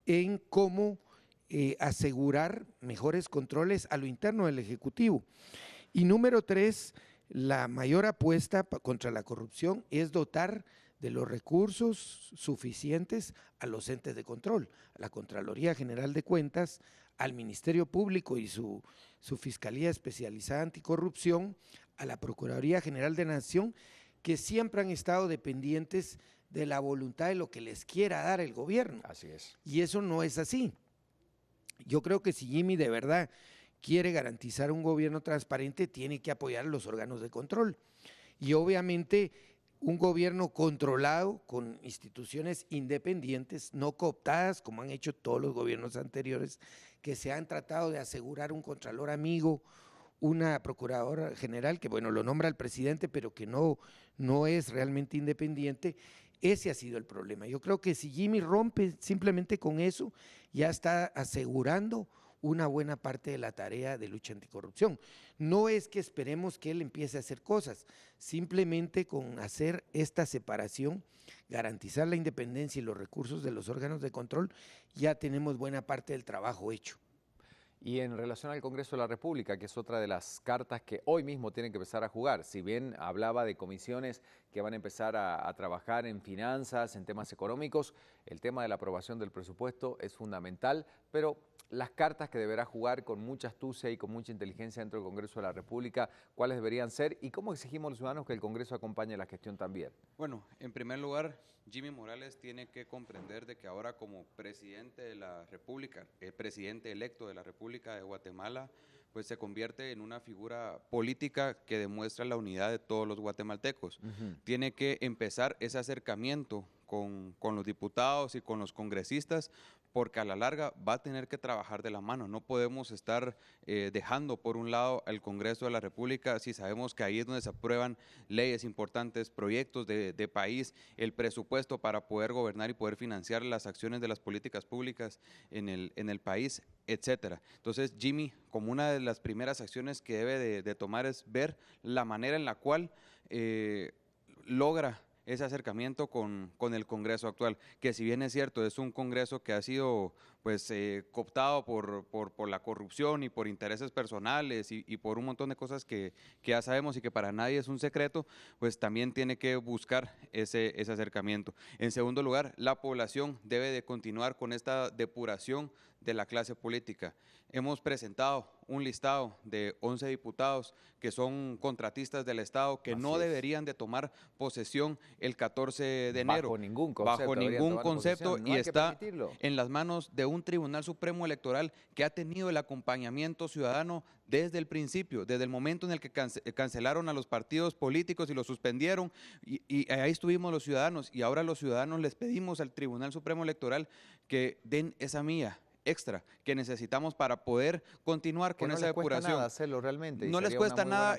en cómo asegurar mejores controles a lo interno del Ejecutivo. Y número 3, la mayor apuesta contra la corrupción es dotar de los recursos suficientes a los entes de control, a la Contraloría General de Cuentas, al Ministerio Público y su Fiscalía Especializada Anticorrupción, a la Procuraduría General de la Nación, que siempre han estado dependientes de la voluntad de lo que les quiera dar el gobierno. Así es. Y eso no es así. Yo creo que si Jimmy de verdad quiere garantizar un gobierno transparente, tiene que apoyar a los órganos de control. Y obviamente un gobierno controlado con instituciones independientes, no cooptadas, como han hecho todos los gobiernos anteriores, que se han tratado de asegurar un contralor amigo, una procuradora general que, bueno, lo nombra el presidente, pero que no es realmente independiente. Ese ha sido el problema. Yo creo que si Jimmy rompe simplemente con eso, ya está asegurando una buena parte de la tarea de lucha anticorrupción. No es que esperemos que él empiece a hacer cosas, simplemente con hacer esta separación, garantizar la independencia y los recursos de los órganos de control, ya tenemos buena parte del trabajo hecho. Y en relación al Congreso de la República, que es otra de las cartas que hoy mismo tienen que empezar a jugar, si bien hablaba de comisiones que van a empezar a trabajar en finanzas, en temas económicos, el tema de la aprobación del presupuesto es fundamental, pero las cartas que deberá jugar con mucha astucia y con mucha inteligencia dentro del Congreso de la República, ¿cuáles deberían ser? ¿Y cómo exigimos los ciudadanos que el Congreso acompañe la gestión también? Bueno, en primer lugar, Jimmy Morales tiene que comprender de que ahora como presidente de la República, el presidente electo de la República de Guatemala, pues se convierte en una figura política que demuestra la unidad de todos los guatemaltecos. Tiene que empezar ese acercamiento con los diputados y con los congresistas, porque a la larga va a tener que trabajar de la mano. No podemos estar dejando por un lado al Congreso de la República si sabemos que ahí es donde se aprueban leyes importantes, proyectos de país, el presupuesto para poder gobernar y poder financiar las acciones de las políticas públicas en el país, etcétera. Entonces, Jimmy, como una de las primeras acciones que debe de tomar es ver la manera en la cual logra ese acercamiento con el Congreso actual, que si bien es cierto, es un Congreso que ha sido pues cooptado por la corrupción y por intereses personales y por un montón de cosas que ya sabemos y que para nadie es un secreto, pues también tiene que buscar ese acercamiento. En segundo lugar, la población debe de continuar con esta depuración de la clase política. Hemos presentado un listado de 11 diputados que son contratistas del Estado que no deberían de tomar posesión el 14 de enero. Bajo ningún concepto y está en las manos de un Tribunal Supremo Electoral que ha tenido el acompañamiento ciudadano desde el principio, desde el momento en el que cancelaron a los partidos políticos y los suspendieron y ahí estuvimos los ciudadanos y ahora los ciudadanos les pedimos al Tribunal Supremo Electoral que den esa milla extra que necesitamos para poder continuar con esa depuración. No les cuesta nada hacerlo realmente. No les cuesta nada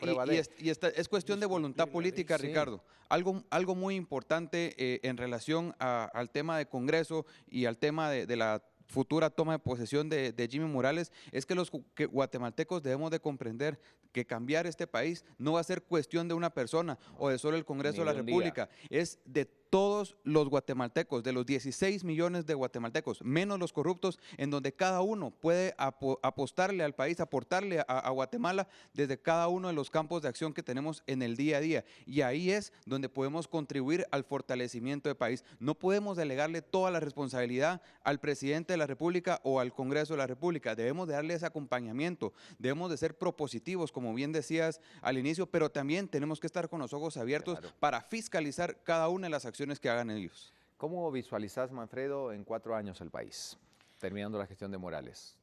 y es cuestión de voluntad política, sí. Ricardo. Algo muy importante en relación al tema de Congreso y al tema de la futura toma de posesión de Jimmy Morales es que los guatemaltecos debemos de comprender que cambiar este país no va a ser cuestión de una persona o de solo el Congreso de la República, es de todos los guatemaltecos, de los 16 millones de guatemaltecos, menos los corruptos, en donde cada uno puede apostarle al país, aportarle a Guatemala desde cada uno de los campos de acción que tenemos en el día a día. Y ahí es donde podemos contribuir al fortalecimiento del país. No podemos delegarle toda la responsabilidad al presidente de la República o al Congreso de la República. Debemos de darle ese acompañamiento, debemos de ser propositivos, como bien decías al inicio, pero también tenemos que estar con los ojos abiertos para fiscalizar cada una de las acciones que hagan ellos. ¿Cómo visualizás, Manfredo, en 4 años el país, terminando la gestión de Morales?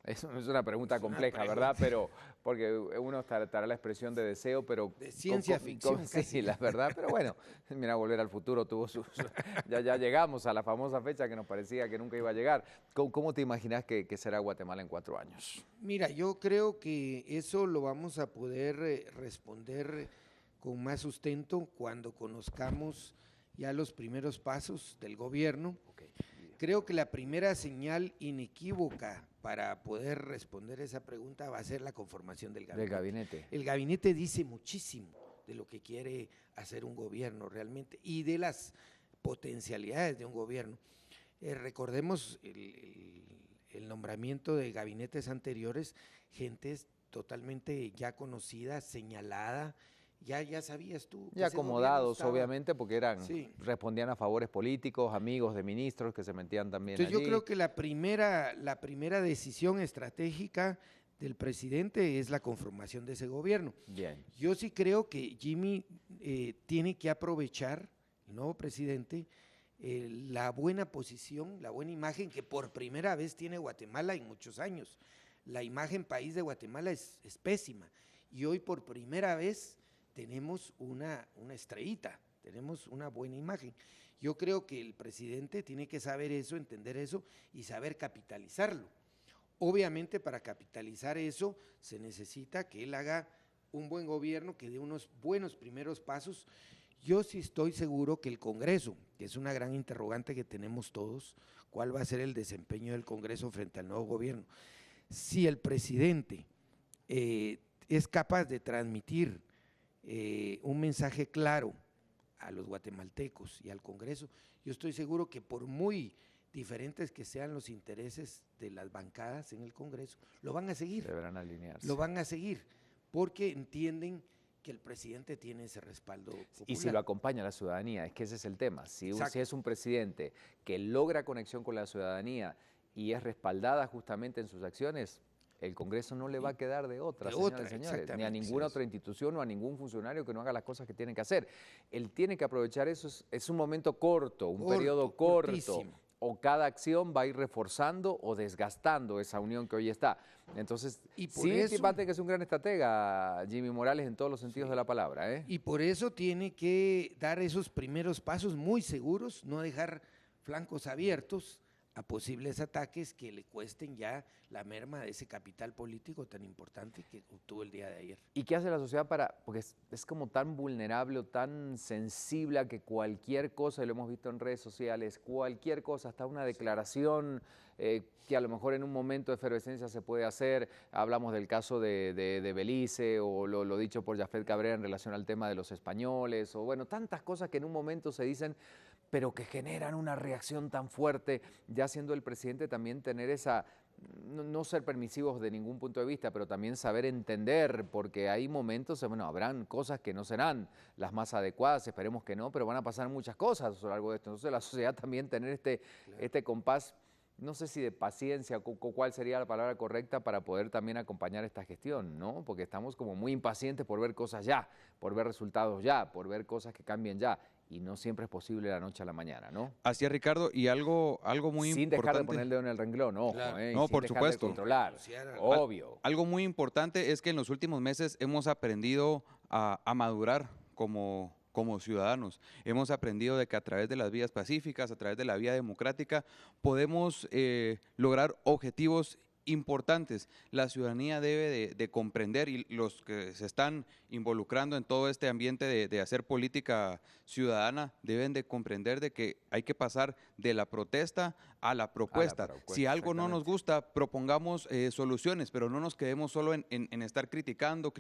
Es una pregunta compleja, ¿verdad? Pero porque uno estará la expresión de deseo, pero de ciencia ficción. Sí, la verdad, pero bueno, mira, Volver al Futuro tuvo ya llegamos a la famosa fecha que nos parecía que nunca iba a llegar. ¿Cómo te imaginas que será Guatemala en 4 años? Mira, yo creo que eso lo vamos a poder responder con más sustento cuando conozcamos ya los primeros pasos del gobierno. Creo que la primera señal inequívoca para poder responder esa pregunta va a ser la conformación del gabinete. El gabinete dice muchísimo de lo que quiere hacer un gobierno realmente y de las potencialidades de un gobierno. Recordemos nombramiento de gabinetes anteriores, gentes totalmente ya conocida, señalada, ya sabías tú. Ya acomodados, obviamente, porque respondían a favores políticos, amigos de ministros que se metían también Entonces allí. yo creo que la primera decisión estratégica del presidente es la conformación de ese gobierno. Bien. Yo sí creo que Jimmy tiene que aprovechar, el nuevo presidente, la buena posición, la buena imagen que por primera vez tiene Guatemala en muchos años. La imagen país de Guatemala es pésima y hoy por primera vez tenemos una estrellita, tenemos una buena imagen. Yo creo que el presidente tiene que saber eso, entender eso y saber capitalizarlo. Obviamente para capitalizar eso se necesita que él haga un buen gobierno, que dé unos buenos primeros pasos. Yo sí estoy seguro que el Congreso, que es una gran interrogante que tenemos todos, cuál va a ser el desempeño del Congreso frente al nuevo gobierno. Si el presidente es capaz de transmitir un mensaje claro a los guatemaltecos y al Congreso, yo estoy seguro que por muy diferentes que sean los intereses de las bancadas en el Congreso, lo van a seguir. Deberán alinearse. Lo van a seguir, porque entienden que el presidente tiene ese respaldo popular. Y si lo acompaña la ciudadanía, es que ese es el tema. Si es un presidente que logra conexión con la ciudadanía y es respaldada justamente en sus acciones, el Congreso no le va a quedar de otra, señores y señores, ni a ninguna otra institución o a ningún funcionario que no haga las cosas que tienen que hacer. Él tiene que aprovechar eso, es un momento corto, un periodo corto. Cortísimo. O cada acción va a ir reforzando o desgastando esa unión que hoy está. Entonces, sí va a tener que ser un gran estratega, Jimmy Morales, en todos los sentidos de la palabra, ¿eh? Y por eso tiene que dar esos primeros pasos muy seguros, no dejar flancos abiertos a posibles ataques que le cuesten ya la merma de ese capital político tan importante que obtuvo el día de ayer. ¿Y qué hace la sociedad porque es como tan vulnerable o tan sensible a que cualquier cosa, y lo hemos visto en redes sociales, cualquier cosa, hasta una declaración que a lo mejor en un momento de efervescencia se puede hacer? Hablamos del caso de Belice o lo dicho por Jafet Cabrera en relación al tema de los españoles, o bueno, tantas cosas que en un momento se dicen, pero que generan una reacción tan fuerte, ya siendo el presidente también tener esa, no ser permisivos de ningún punto de vista, pero también saber entender, porque hay momentos, bueno, habrán cosas que no serán las más adecuadas, esperemos que no, pero van a pasar muchas cosas a lo largo de esto. Entonces la sociedad también tener este compás, no sé si de paciencia, cuál sería la palabra correcta para poder también acompañar esta gestión, ¿no? Porque estamos como muy impacientes por ver cosas ya, por ver resultados ya, por ver cosas que cambien ya. Y no siempre es posible de la noche a la mañana, ¿no? Así es, Ricardo, y algo muy sin importante. dejar de poner el dedo en el renglón, ojo, claro. No, sin por dejar supuesto. de controlar, obvio. Algo muy importante es que en los últimos meses hemos aprendido a madurar como ciudadanos. Hemos aprendido de que a través de las vías pacíficas, a través de la vía democrática, podemos lograr objetivos importantes. La ciudadanía debe de comprender, y los que se están involucrando en todo este ambiente de hacer política ciudadana deben de comprender de que hay que pasar de la protesta a la propuesta. Si algo no nos gusta, propongamos soluciones, pero no nos quedemos solo en estar criticando.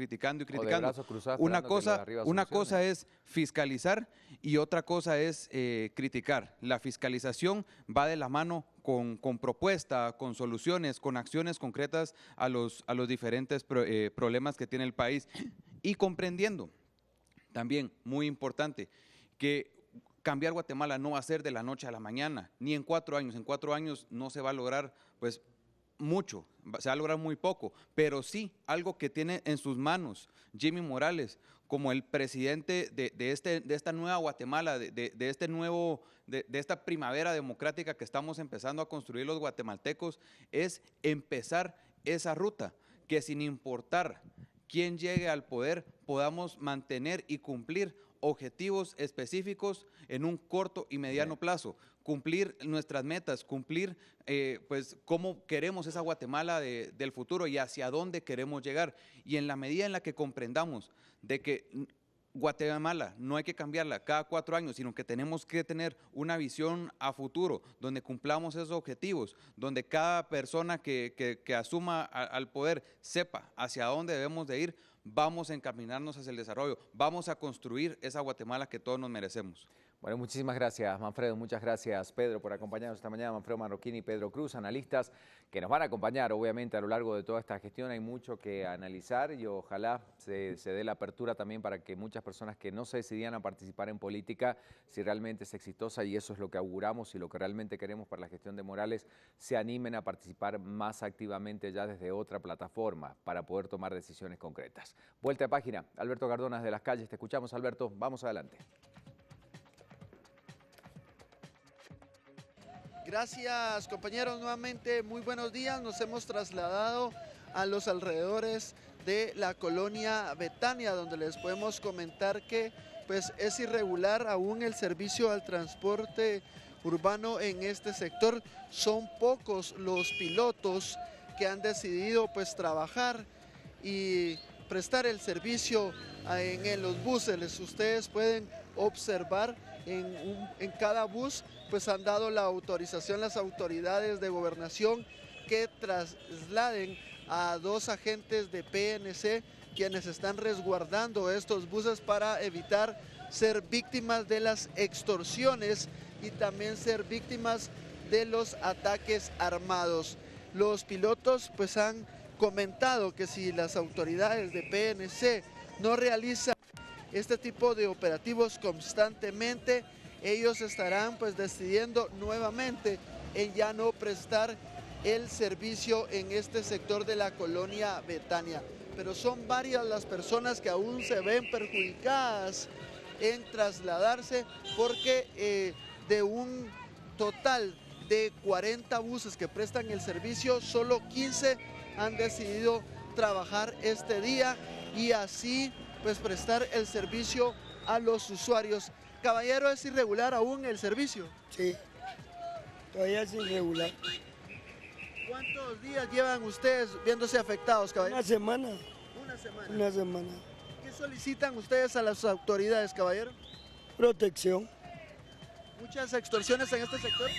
Una cosa es fiscalizar y otra cosa es criticar. La fiscalización va de la mano con propuesta, con soluciones, con acciones concretas a los diferentes problemas que tiene el país, y comprendiendo también, muy importante, que cambiar Guatemala no va a ser de la noche a la mañana, ni en 4 años. En 4 años no se va a lograr pues mucho, se va a lograr muy poco, pero sí algo que tiene en sus manos Jimmy Morales como el presidente de esta nueva Guatemala, de esta primavera democrática que estamos empezando a construir los guatemaltecos, es empezar esa ruta, que sin importar quién llegue al poder, podamos mantener y cumplir objetivos específicos en un corto y mediano plazo, cumplir nuestras metas, cumplir pues cómo queremos esa Guatemala del futuro y hacia dónde queremos llegar. Y en la medida en la que comprendamos de que Guatemala no hay que cambiarla cada 4 años, sino que tenemos que tener una visión a futuro, donde cumplamos esos objetivos, donde cada persona que asuma al poder sepa hacia dónde debemos de ir, vamos a encaminarnos hacia el desarrollo, vamos a construir esa Guatemala que todos nos merecemos. Bueno, muchísimas gracias, Manfredo. Muchas gracias, Pedro, por acompañarnos esta mañana. Manfredo Marroquín y Pedro Cruz, analistas que nos van a acompañar, obviamente, a lo largo de toda esta gestión. Hay mucho que analizar y ojalá se dé la apertura también para que muchas personas que no se decidían a participar en política, si realmente es exitosa, y eso es lo que auguramos y lo que realmente queremos para la gestión de Morales, se animen a participar más activamente ya desde otra plataforma para poder tomar decisiones concretas. Vuelta de página. Alberto Cardona de Las Calles. Te escuchamos, Alberto. Vamos adelante. Gracias, compañeros, nuevamente muy buenos días. Nos hemos trasladado a los alrededores de la colonia Betania, donde les podemos comentar que pues es irregular aún el servicio al transporte urbano en este sector. Son pocos los pilotos que han decidido pues trabajar y prestar el servicio en los buses. Ustedes pueden observar en cada bus pues han dado la autorización las autoridades de gobernación que trasladen a 2 agentes de PNC quienes están resguardando estos buses para evitar ser víctimas de las extorsiones y también ser víctimas de los ataques armados. Los pilotos pues han comentado que si las autoridades de PNC no realizan este tipo de operativos constantemente, ellos estarán pues decidiendo nuevamente en ya no prestar el servicio en este sector de la colonia Betania. Pero son varias las personas que aún se ven perjudicadas en trasladarse porque de un total de 40 buses que prestan el servicio, solo 15 han decidido trabajar este día y así pues prestar el servicio a los usuarios. Caballero, ¿es irregular aún el servicio? Sí, todavía es irregular. ¿Cuántos días llevan ustedes viéndose afectados, caballero? Una semana. Una semana. Una semana. ¿Qué solicitan ustedes a las autoridades, caballero? Protección. ¿Muchas extorsiones en este sector?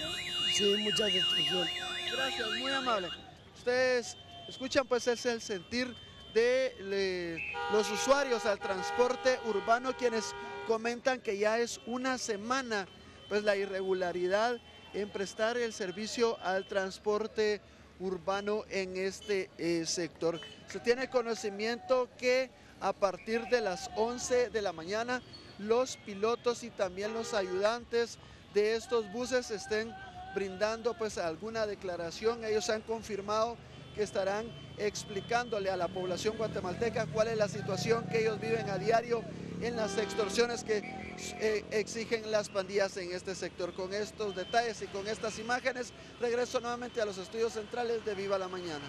Sí, muchas extorsiones. Gracias, muy amable. Ustedes escuchan, pues es el sentir de los usuarios al transporte urbano, quienes comentan que ya es una semana pues la irregularidad en prestar el servicio al transporte urbano en este sector. Se tiene conocimiento que a partir de las 11 de la mañana los pilotos y también los ayudantes de estos buses estén brindando pues alguna declaración. Ellos han confirmado que estarán explicándole a la población guatemalteca cuál es la situación que ellos viven a diario en las extorsiones que exigen las pandillas en este sector. Con estos detalles y con estas imágenes, regreso nuevamente a los estudios centrales de Viva la Mañana.